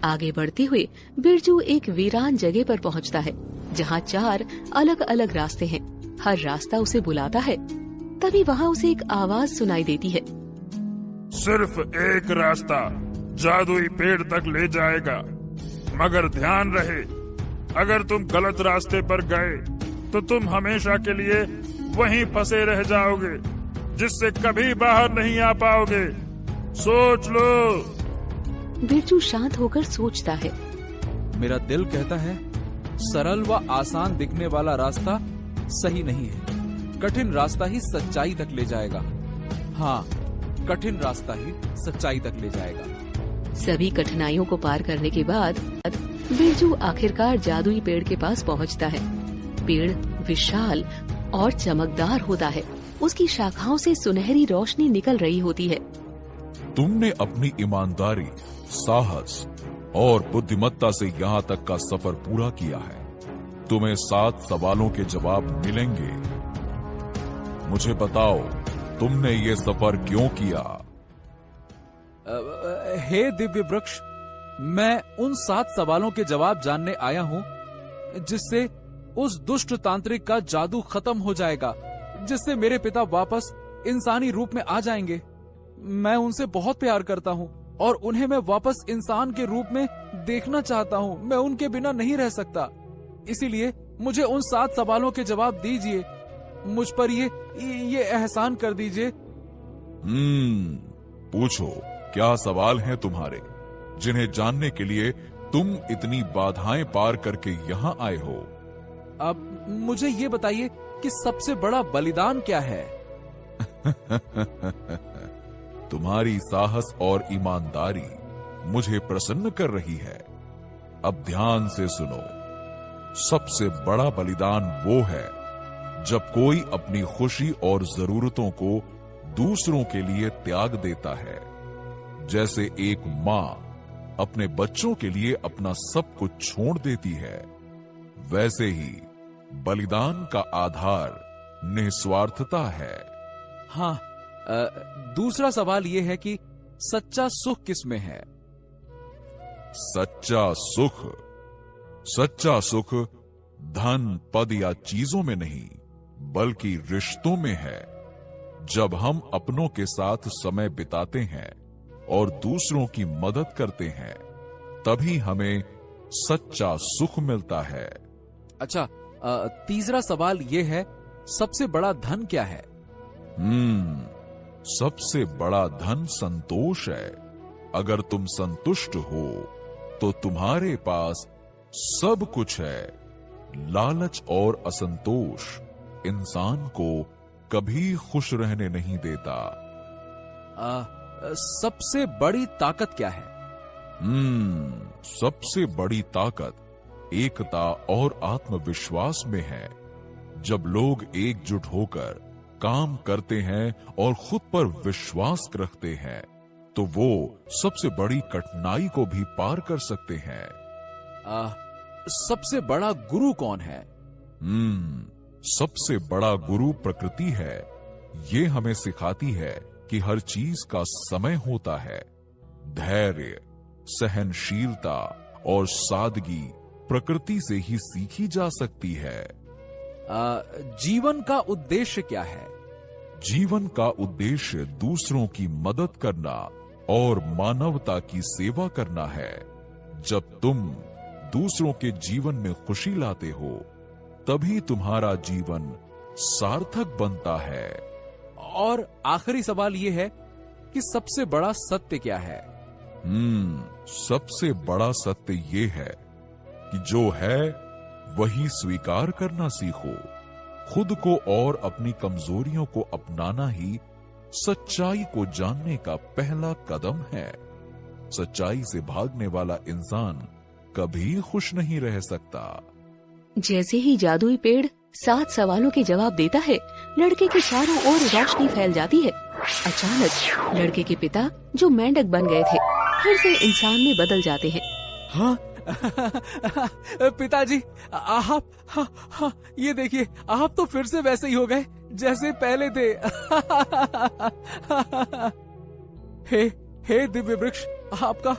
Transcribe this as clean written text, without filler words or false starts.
आगे बढ़ते हुए बिरजू एक वीरान जगह पर पहुंचता है जहां 4 अलग अलग रास्ते हैं। हर रास्ता उसे बुलाता है। तभी वहां उसे एक आवाज सुनाई देती है। सिर्फ एक रास्ता जादुई पेड़ तक ले जाएगा, मगर ध्यान रहे, अगर तुम गलत रास्ते पर गए तो तुम हमेशा के लिए वहीं फंसे रह जाओगे, जिससे कभी बाहर नहीं आ पाओगे। सोच लो। बिरजू शांत होकर सोचता है। मेरा दिल कहता है सरल व आसान दिखने वाला रास्ता सही नहीं है। कठिन रास्ता ही सच्चाई तक ले जाएगा। हाँ, कठिन रास्ता ही सच्चाई तक ले जाएगा। सभी कठिनाइयों को पार करने के बाद बिरजू आखिरकार जादुई पेड़ के पास पहुंचता है। पेड़ विशाल और चमकदार होता है। उसकी शाखाओं से सुनहरी रोशनी निकल रही होती है। तुमने अपनी ईमानदारी, साहस और बुद्धिमत्ता से यहाँ तक का सफर पूरा किया है। तुम्हें 7 सवालों के जवाब मिलेंगे। मुझे बताओ, तुमने ये सफर क्यों किया? हे दिव्य वृक्ष, मैं उन 7 सवालों के जवाब जानने आया हूँ जिससे उस दुष्ट तांत्रिक का जादू खत्म हो जाएगा, जिससे मेरे पिता वापस इंसानी रूप में आ जाएंगे। मैं उनसे बहुत प्यार करता हूँ और उन्हें मैं वापस इंसान के रूप में देखना चाहता हूँ। मैं उनके बिना नहीं रह सकता। इसीलिए मुझे उन 7 सवालों के जवाब दीजिए। मुझ पर ये एहसान कर दीजिए। पूछो, क्या सवाल हैं तुम्हारे, जिन्हें जानने के लिए तुम इतनी बाधाएं पार करके यहाँ आए हो? अब मुझे ये बताइए कि सबसे बड़ा बलिदान क्या है? तुम्हारी साहस और ईमानदारी मुझे प्रसन्न कर रही है। अब ध्यान से सुनो। सबसे बड़ा बलिदान वो है जब कोई अपनी खुशी और जरूरतों को दूसरों के लिए त्याग देता है। जैसे एक माँ अपने बच्चों के लिए अपना सब कुछ छोड़ देती है, वैसे ही बलिदान का आधार निस्वार्थता है। हाँ, दूसरा सवाल ये है कि सच्चा सुख किसमें है? सच्चा सुख धन, पद या चीजों में नहीं, बल्कि रिश्तों में है। जब हम अपनों के साथ समय बिताते हैं और दूसरों की मदद करते हैं, तभी हमें सच्चा सुख मिलता है। अच्छा, तीसरा सवाल ये है, सबसे बड़ा धन क्या है? सबसे बड़ा धन संतोष है। अगर तुम संतुष्ट हो तो तुम्हारे पास सब कुछ है। लालच और असंतोष इंसान को कभी खुश रहने नहीं देता। सबसे बड़ी ताकत क्या है? सबसे बड़ी ताकत एकता और आत्मविश्वास में है। जब लोग एकजुट होकर काम करते हैं और खुद पर विश्वास रखते हैं, तो वो सबसे बड़ी कठिनाई को भी पार कर सकते हैं। सबसे बड़ा गुरु कौन है? सबसे बड़ा गुरु प्रकृति है। ये हमें सिखाती है कि हर चीज का समय होता है। धैर्य, सहनशीलता और सादगी प्रकृति से ही सीखी जा सकती है। जीवन का उद्देश्य क्या है? जीवन का उद्देश्य दूसरों की मदद करना और मानवता की सेवा करना है। जब तुम दूसरों के जीवन में खुशी लाते हो, तभी तुम्हारा जीवन सार्थक बनता है। और आखिरी सवाल ये है कि सबसे बड़ा सत्य क्या है? सबसे बड़ा सत्य ये है कि जो है वही स्वीकार करना सीखो। खुद को और अपनी कमजोरियों को अपनाना ही सच्चाई को जानने का पहला कदम है। सच्चाई से भागने वाला इंसान कभी खुश नहीं रह सकता। जैसे ही जादुई पेड़ 7 सवालों के जवाब देता है, लड़के के चारों ओर रोशनी फैल जाती है। अचानक लड़के के पिता, जो मेंढक बन गए थे, फिर से इंसान में बदल जाते हैं। हाँ? पिताजी, आप हाँ, ये देखिए, आप तो फिर से वैसे ही हो गए जैसे पहले थे। हे दिव्य वृक्ष, आपका